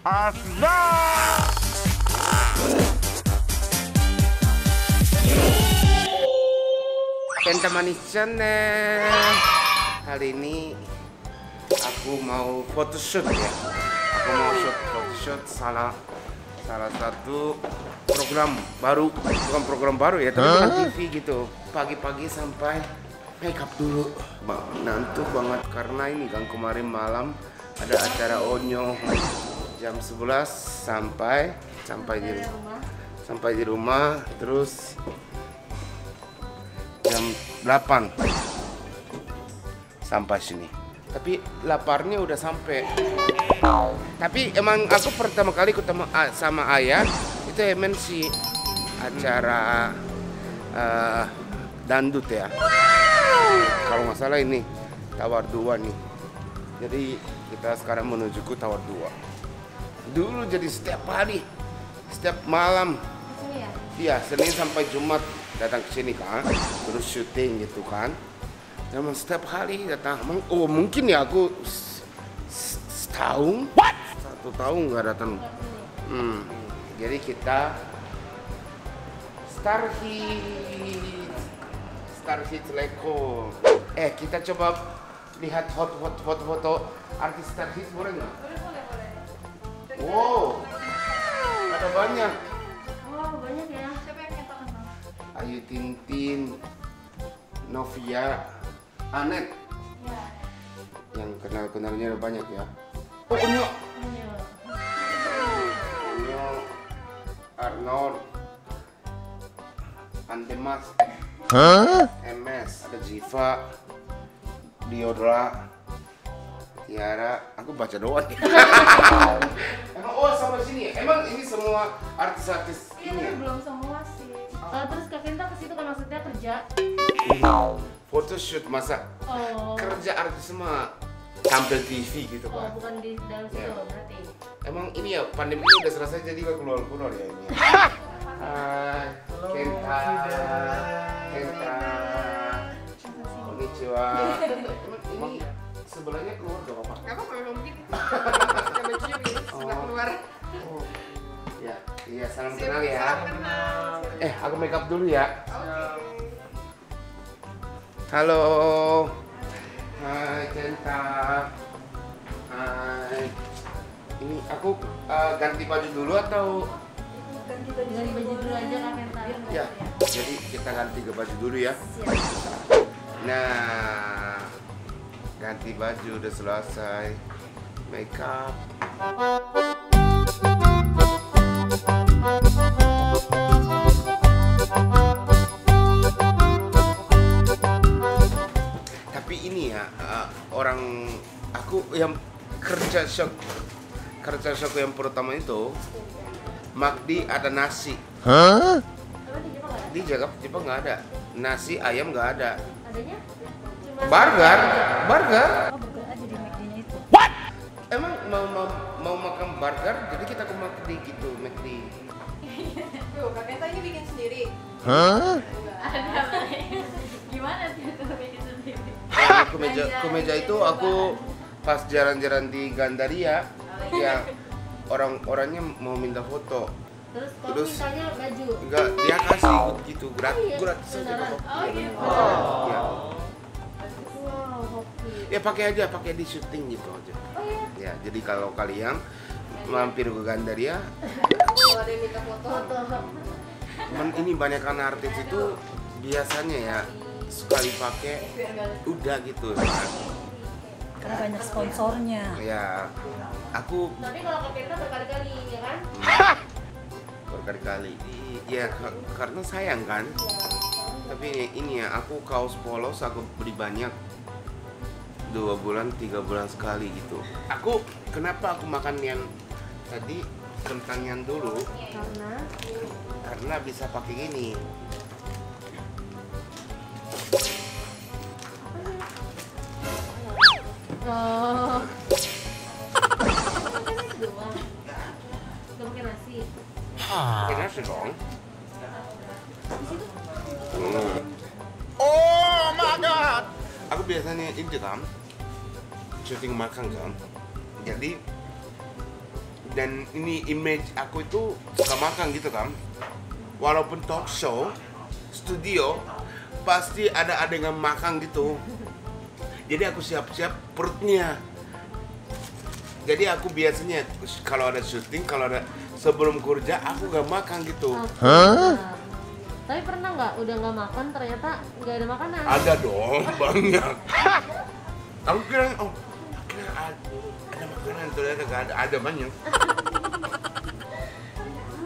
Asbak. Penta Manis Channel. Hari ini aku mau photoshoot ya. Aku mau photoshoot salah satu program baru, bukan program baru ya, tapi bukan TV gitu. Pagi-pagi sampai makeup dulu. Ngantuk banget karena ini kan kemarin malam ada acara Onyo jam 11 sampai di rumah terus jam 8 sampai sini. Tapi laparnya udah sampai. Tapi emang aku pertama kali ketemu sama ayah itu MNC acara dangdut ya. Kalau nggak salah ini Tawar 2 nih. Jadi kita sekarang menuju ke Tawar 2. Dulu jadi setiap hari, setiap malam. Iya, Senin sampai Jumat datang ke sini kan, terus syuting gitu kan. Emang setiap hari datang. Oh mungkin ya aku setahun, 1 tahun nggak datang. Jadi kita Star Hits Leko. Kita coba lihat foto artis Star Hits boleh nggak? Wow, ada banyak. Oh banyak ya. Siapa yang kita kenal? Ayu Tintin, Novia, Anet. Ya. Yang kenalnya ada banyak ya. Oh Onyo, Arnold, Andemas, MS, ada Jiva, Diodra, Tiara. Aku baca doang. Emang sama sini ya? Emang ini semua artis-artis Iya ini ya? belum semua sih. Terus Kak Kinta ke situ kan maksudnya kerja. Photoshoot masa Oh. kerja artis semua tampil TV gitu Oh kan? bukan di dalam situ berarti. Emang ini ya pandemi ini udah selesai jadi gak keluar ya ini. Hai, Kenta, konnichiwa. Emang ini sebelahnya keluar gak apa-apa? Gak apa-apa memang begini. Pakai bajunya begini sebelah keluar. Oh, ya, iya salam kenal ya. Salam kenal. Aku make up dulu ya. Oke. Halo. Hai Kenta. Hai. Ini aku ganti baju dulu atau? Ganti baju dulu aja Kak Kinta. Ya, jadi kita ganti ke baju dulu ya. Siap. Nah, ganti baju udah selesai. Make up. Tapi ini ya orang aku yang kerja shock yang pertama itu McD ada nasi. Apa di Jepang ada? Di Jepang nggak ada nasi, ayam nggak ada. Adanya? Cuma Burger. Oh burger aja di McD-nya itu. Emang mau makan burger, jadi kita ke McD gitu, McD. Tuh, Kak Kenta ini bikin sendiri. Ada gimana sih itu bikin sendiri? Kemeja itu aku pas jalan-jalan di Gandaria, ya orang-orangnya mau minta foto. Terus mintanya baju. Enggak, dia kasih gitu, gratis aja beneran? kok. Oh, Iya, gitu. beneran. Iya. Wow, hoki. Ya pakai di syuting gitu aja. Oh iya. Ya, jadi kalau kalian mampir ke Gandaria, Kalau ada yang minta foto. ini banyak kan artis itu biasanya ya sekali pakai udah gitu. Karena banyak sponsornya. Ya, aku Tapi kalau Kak Kinta berkali-kali ya kan? berkali-kali. Ya karena sayang kan. Tapi ini ya aku kaos polos aku beli banyak. 2 bulan, 3 bulan sekali gitu. Kenapa aku makan yang tadi kentangnya dulu? Karena bisa pakai gini. Oh. Doang. Gak pakai nasi. Pakai nasi dong. Di situ. Oh my god. Aku biasanya itu kan syuting makan kan. Jadi Dan ini image aku itu suka makan gitu kan. Walaupun talk show, studio, pasti ada adegan makan gitu. Jadi aku siap-siap perutnya. Jadi aku biasanya kalau ada syuting, kalau ada sebelum kerja aku gak makan gitu. Tapi pernah nggak udah nggak makan ternyata nggak ada makanan? Ada dong, banyak. Aku kira, kira ada makanan, ternyata gak ada, banyak.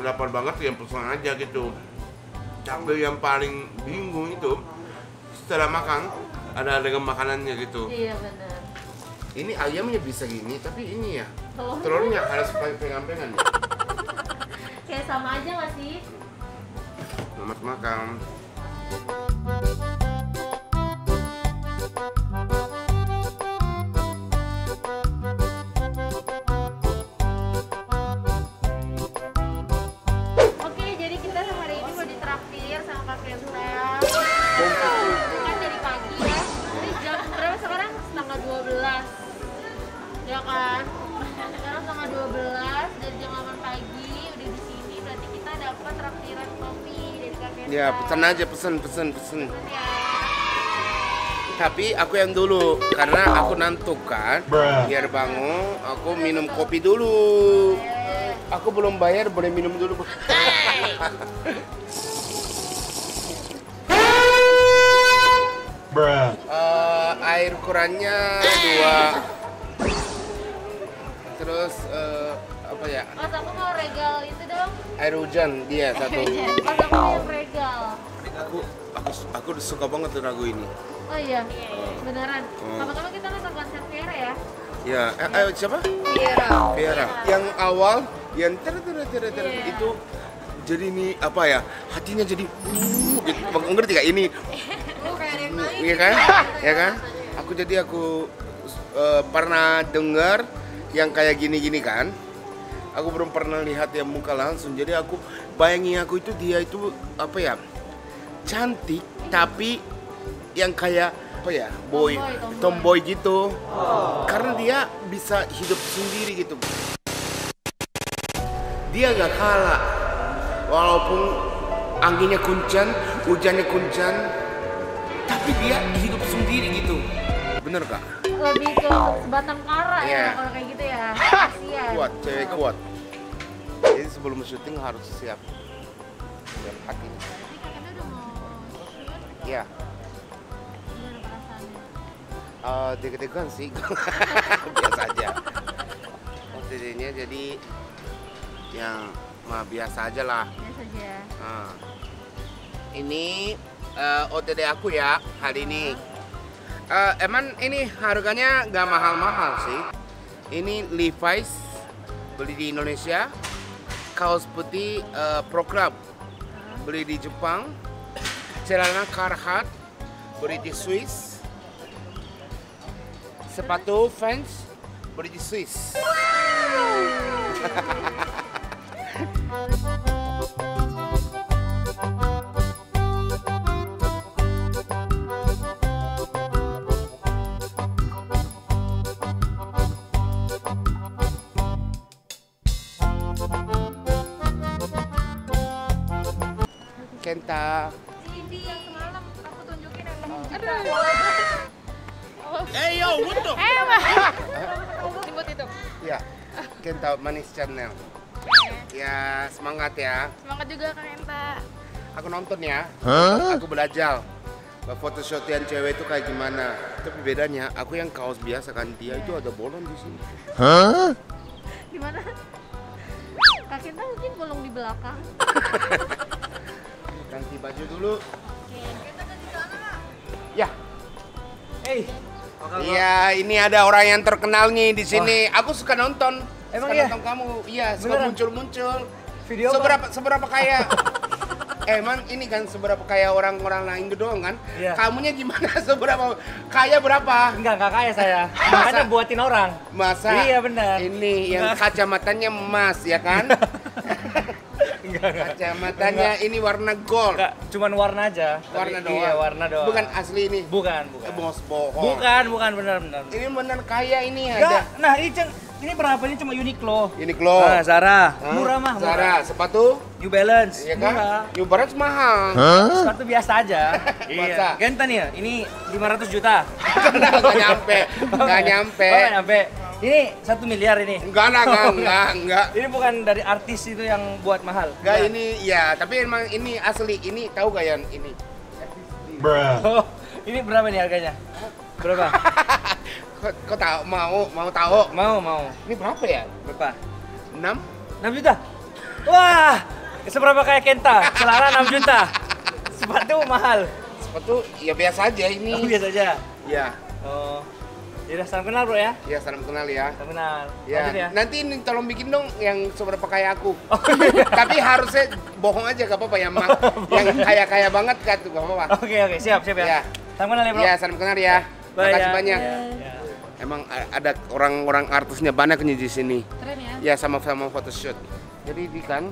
Lapar banget yang pesan aja gitu. Tapi yang paling bingung itu setelah makan ada adegan makanannya gitu. Iya benar. Ini ayamnya bisa gini, tapi ini ya Telur. telurnya harus pegang-pegang. Kayak sama aja nggak sih? Selamat makan. Oke, jadi kita hari ini mau ditraktir sama Kak Kenta. Kan dari pagi ya. Ini jam berapa sekarang? Setengah 12. Ya kan? Sekarang setengah 12 dari jam 8 pagi udah di sini. Berarti kita dapat traktiran kopi dari Kak Kenta. Ya, pesan aja, pesen. Ya. Tapi aku yang dulu, karena aku ngantuk kan. Biar bangun, aku minum kopi dulu. Aku belum bayar, boleh minum dulu. Air ukurannya 2. Terus apa ya? Mas aku mau regal itu dong. Air hujan dia 1. Mas aku mau regal. Aku suka banget tuh lagu ini. Oh iya, beneran. Kapan-kapan kita nonton konser Vera ya? Ya, siapa? Vera. Vera. Yang awal, yang itu jadi ini apa ya? Hatinya jadi ngerti gak ini? Kayak ada yang main. Iya kan? Ya kan? Aku pernah dengar yang kayak gini-gini kan. Aku belum pernah lihat yang muka langsung. Jadi aku bayangin aku itu dia itu apa ya? Cantik tapi yang kayak apa ya? Tomboy gitu. Karena dia bisa hidup sendiri gitu. Dia gak kalah. Walaupun anginnya kencang, hujannya kencang, tapi dia hidup sendiri gitu. Bener gak? Lebih ke sebatang kara ya kalau kayak gitu ya. Kasian. Kuat, cewek kuat. Jadi sebelum syuting harus siap. Siap hati. Jadi kakaknya udah mau shoot, Iya. gimana perasaannya? Deg-degan sih. Biasa aja. OTD-nya jadi yang biasa aja lah. Biasa aja. Ini OTD aku ya hari ini. Emang ini harganya nggak mahal-mahal sih. Ini Levi's beli di Indonesia, kaos putih program beli di Jepang, celana Carhartt beli di Swiss, sepatu Vans beli di Swiss. Kenta. Ini yang semalam aku tunjukin yang 6 juta. Hey yo, what the? Ribut itu. Ya, Kenta Manis Channel. Ya, semangat ya. Semangat juga Kak Enta. Aku nonton ya. Aku belajar. Photoshoot yang cewek itu kayak gimana. Tapi bedanya, aku yang kaos biasa kan, dia itu ada bolong di sini. Gimana? Kak Kenta mungkin bolong di belakang. Ganti baju dulu. Kita ada di sana. Ya. Iya, ini ada orang yang terkenal nih di sini. Aku suka nonton. Emang suka iya? nonton kamu. Iya, suka Beneran? muncul-muncul. Video seberapa kaya? Emang ini kan seberapa kaya orang-orang lain doang kan? Iya. Kamunya gimana? Seberapa kaya berapa? Enggak kaya saya. Makanya buatin orang. Masa? Iya benar. Ini yang kacamatanya emas ya kan? Enggak. Kacamatanya ini warna gold. Enggak, cuman warna aja. Warna Tapi- doang. Iya, warna doang. Bukan asli ini. Bukan. Bos bohong. Bukan benar. Ini benar kaya ini Enggak, ada. nah ini Ini berapa? Ini cuma Uniqlo. Uniqlo. Ah, Zara. Hah? Murah mah. Zara, sepatu? New Balance. Iya kan? Murah. New Balance mahal. Sepatu biasa aja. Masa? Genta nih ya. Ini 500 juta. Nggak nyampe, nggak nyampe. Oh, nggak nyampe. Ini 1 miliar ini. Enggak lah, enggak. Ini bukan dari artis itu yang buat mahal. Enggak, ini ya, tapi emang ini asli. Ini tahu gak Yan? Ini. Oh, ini berapa nih harganya? Berapa? Kok tahu mau tahu? Mau. Ini berapa ya? Berapa? 6? 6 juta? Wah, seberapa kayak Kenta? Celana 6 juta. Sepatu mahal. Sepatu ya biasa aja ini. Oh, biasa aja. Ya. Oh. Ya udah, salam kenal bro ya. Ya, salam kenal ya. Salam kenal. Ya, Lanjut ya. nanti ini tolong bikin dong yang seberapa kaya aku. Oh, iya. Tapi harusnya bohong aja gak apa-apa ya, Mak. Yang kaya-kaya banget kan tuh gak apa-apa. Oke, siap ya. Ya. Salam kenal ya bro. Ya, salam kenal ya. Bye, Makasih ya. banyak. Ya. Emang ada orang-orang artisnya banyak nih di sini. Keren ya. Ya, sama-sama photoshoot. Jadi di kan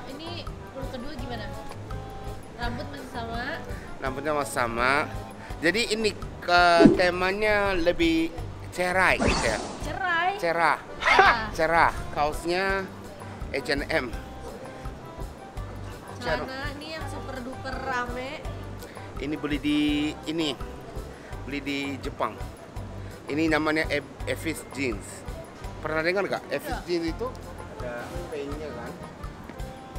Ini perlu kedua gimana? Rambut masih sama. rambutnya masih sama. Jadi ini temanya lebih cerai gitu ya. Cerai. Cerah. Ah, Cerah. Kaosnya H&M. celana ini yang super duper rame. Ini beli di Jepang. Ini namanya Evis Jeans. Pernah dengar nggak? Evis Jeans itu ada P-nya kan?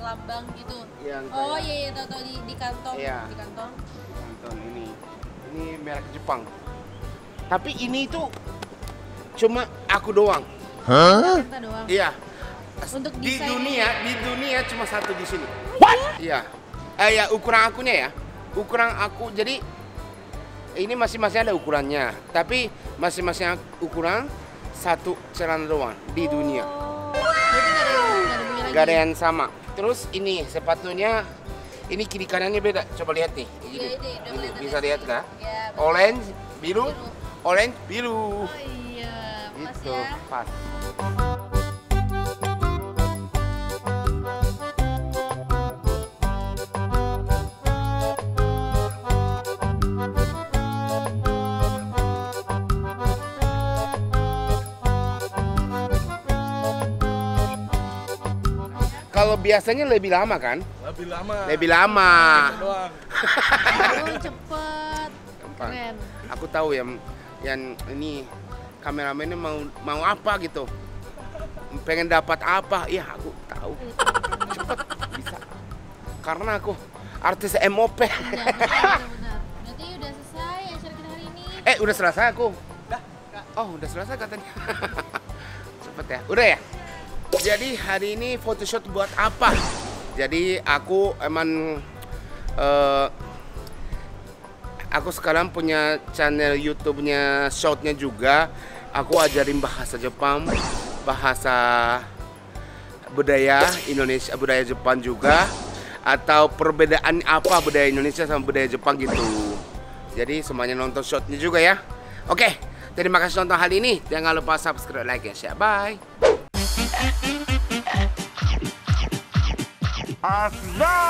Lambang gitu. Yang Oh kayak- iya tahu di kantong. Iya. Di kantong. Nonton ini. Ini merek Jepang. Tapi ini tuh cuma aku doang. Kanta doang. Iya. Untuk Di desain- dunia cuma satu di sini. Iya. Ya ukuran akunya ya. Ukuran aku jadi ini masing-masing ada ukurannya. Tapi masing-masing ukuran satu celana doang di dunia. Oh. Berarti nggak ada bunyi lagi. Gak ada yang sama. Terus ini sepatunya ini kiri kanannya beda. Coba lihat nih. Iya, ini udah Ini kelihatan bisa dari lihat sini. nggak? Iya. Orange, biru, Biru. orange, biru. Oh iya, pas Gitu, ya. pas. Kalau biasanya lebih lama kan? Lebih lama. Lebih lama. Doang. Oh cepet. Gampang. Keren. Aku tahu yang ini kameramennya mau apa gitu. Pengen dapat apa? Iya, aku tahu. Cepet bisa. Karena aku artis MOP. Benar. Berarti udah selesai acara kita hari ini. Udah selesai aku. Oh, udah selesai katanya. Cepet ya. Udah ya? Jadi hari ini photoshoot buat apa? Jadi aku emang aku sekarang punya channel YouTube-nya, shortnya juga. Aku ajarin bahasa Jepang, bahasa budaya Indonesia, budaya Jepang juga. Atau perbedaan apa budaya Indonesia sama budaya Jepang gitu. Jadi semuanya nonton shortnya juga ya. Oke, terima kasih nonton hari ini. Jangan lupa subscribe, like, and share. Bye. Asda!